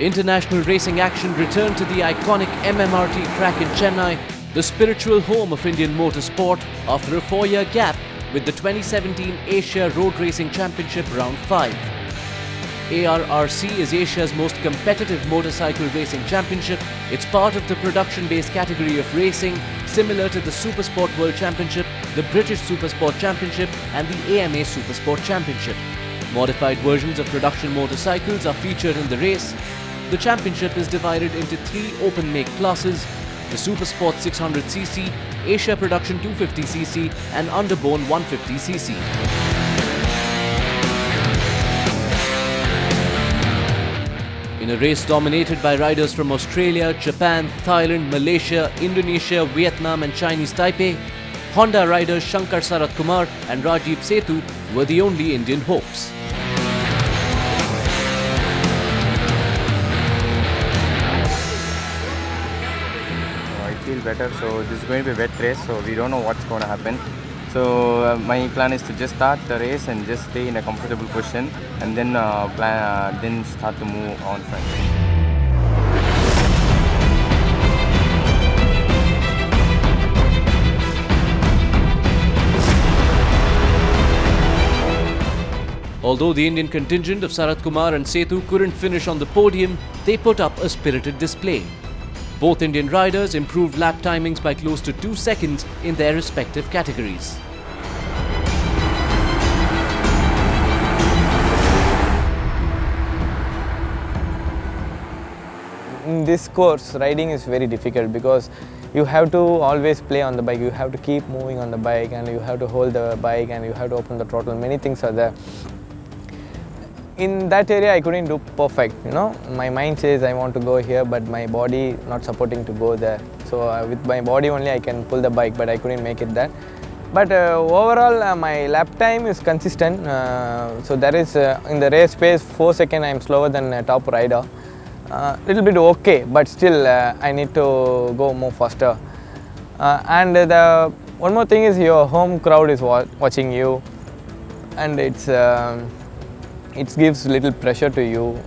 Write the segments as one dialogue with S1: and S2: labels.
S1: International racing action returned to the iconic MMRT track in Chennai, the spiritual home of Indian motorsport, after a 4-year gap with the 2017 Asia Road Racing Championship Round 5. ARRC is Asia's most competitive motorcycle racing championship. It's part of the production-based category of racing, similar to the Supersport World Championship, the British Supersport Championship and the AMA Supersport Championship. Modified versions of production motorcycles are featured in the race. The championship is divided into 3 open-make classes: the Supersport 600cc, Asia Production 250cc and Underbone 150cc. In a race dominated by riders from Australia, Japan, Thailand, Malaysia, Indonesia, Vietnam and Chinese Taipei, Honda riders Shankar Sarath Kumar and Rajiv Setu were the only Indian hopes.
S2: I feel better, so this is going to be a wet race, so we don't know what's going to happen. So my plan is to just start the race and just stay in a comfortable position and then then start to move on front.
S1: Although the Indian contingent of Sarath Kumar and Setu couldn't finish on the podium, they put up a spirited display. Both Indian riders improved lap timings by close to 2 seconds in their respective categories.
S3: In this course, riding is very difficult because you have to always play on the bike, you have to keep moving on the bike and you have to hold the bike and you have to open the throttle. Many things are there. In that area I couldn't do perfect, my mind says I want to go here but my body not supporting to go there. So with my body only I can pull the bike, but I couldn't make it there. But overall my lap time is consistent, so there is in the race pace 4 seconds I am slower than a top rider. Little bit okay, but still I need to go more faster. And the one more thing is your home crowd is watching you and it gives little pressure to you,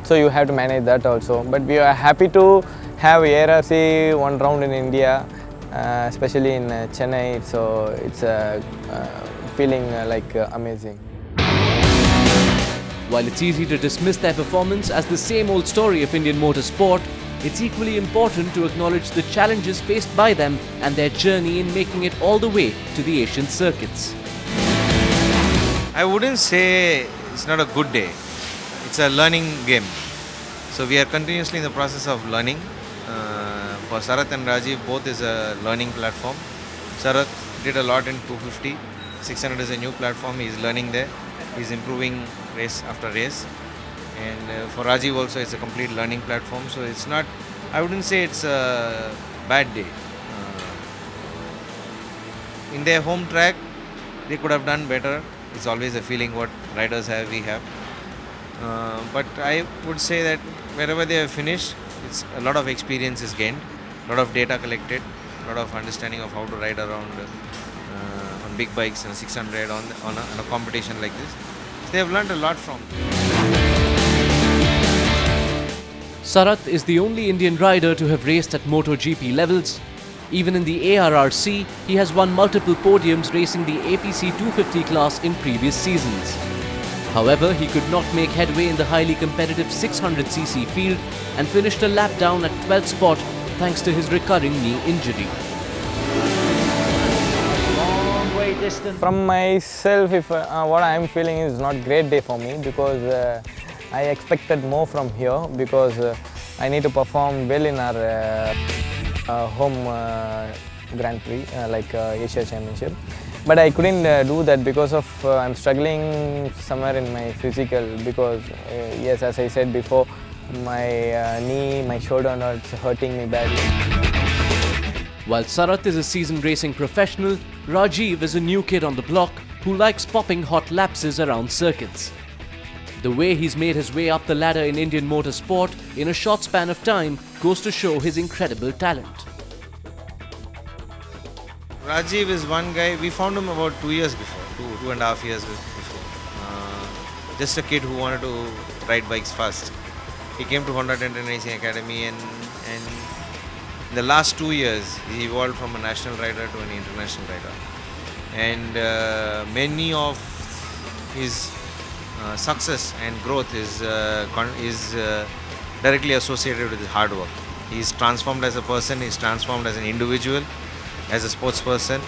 S3: so you have to manage that also. But we are happy to have ARRC one round in India, especially in Chennai, so it's feeling amazing.
S1: While it's easy to dismiss their performance as the same old story of Indian motorsport, it's equally important to acknowledge the challenges faced by them and their journey in making it all the way to the Asian circuits.
S4: I wouldn't say it's not a good day. It's a learning game. So we are continuously in the process of learning. For Sarath and Rajiv, both is a learning platform. Sarath did a lot in 250. 600 is a new platform. He's learning there. He's improving race after race. And for Rajiv also, it's a complete learning platform. So it's not, I wouldn't say it's a bad day. In their home track, they could have done better. It's always a feeling what riders have, we have. But I would say that wherever they have finished, it's a lot of experience is gained, a lot of data collected, a lot of understanding of how to ride around on big bikes and 600 on a competition like this. So they have learned a lot from.
S1: Sarath is the only Indian rider to have raced at MotoGP levels. Even in the ARRC, he has won multiple podiums racing the APC 250 class in previous seasons. However, he could not make headway in the highly competitive 600cc field and finished a lap down at 12th spot thanks to his recurring knee injury.
S5: Long way distant.
S3: From myself, if what I am feeling is not great day for me because I expected more from here because I need to perform well in our home Grand Prix like Asia Championship, but I couldn't do that because of I'm struggling somewhere in my physical because yes, as I said before, my knee, my shoulder it's hurting me badly.
S1: While Sarath is a seasoned racing professional, Rajiv is a new kid on the block who likes popping hot lapses around circuits. The way he's made his way up the ladder in Indian motorsport in a short span of time goes to show his incredible talent.
S4: Rajiv is one guy, we found him about 2 years before, two and a half years before. Just a kid who wanted to ride bikes fast. He came to Honda 1010 Racing Academy, and in the last 2 years he evolved from a national rider to an international rider. And many of his success and growth is directly associated with his hard work. He's transformed as a person, he's transformed as an individual, as a sports person,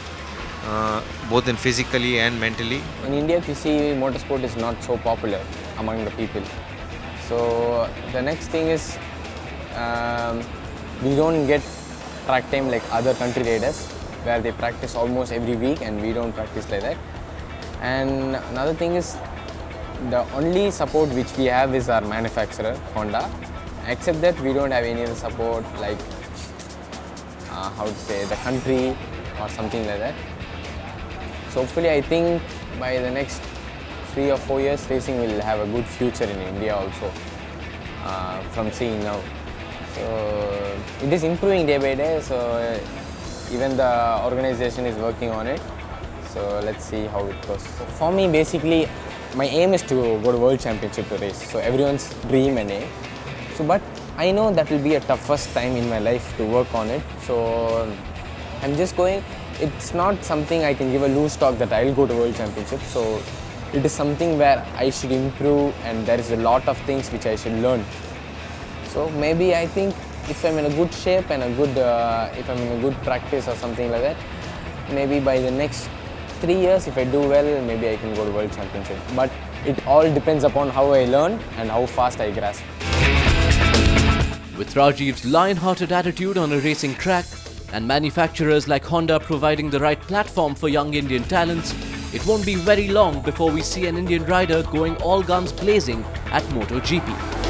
S4: both in physically and mentally.
S3: In India, if you see, motorsport is not so popular among the people. So the next thing is we don't get track time like other country riders, where they practice almost every week, and we don't practice like that. And another thing is, the only support which we have is our manufacturer, Honda. Except that, we don't have any other support like how to say, the country or something like that. So hopefully, I think by the next 3 or 4 years, racing will have a good future in India also, from seeing now. So it is improving day by day, so even the organization is working on it. So let's see how it goes. So for me, basically, my aim is to go to World Championship to race. So everyone's dream and aim. So, but I know that will be a toughest time in my life to work on it. So I'm just going. It's not something I can give a loose talk that I'll go to World Championship. So it is something where I should improve, and there is a lot of things which I should learn. So maybe I think if I'm in a good shape and if I'm in a good practice or something like that, maybe by the next 3 years, if I do well, maybe I can go to World Championship. But it all depends upon how I learn and how fast I grasp.
S1: With Rajiv's lion-hearted attitude on a racing track and manufacturers like Honda providing the right platform for young Indian talents, it won't be very long before we see an Indian rider going all guns blazing at MotoGP.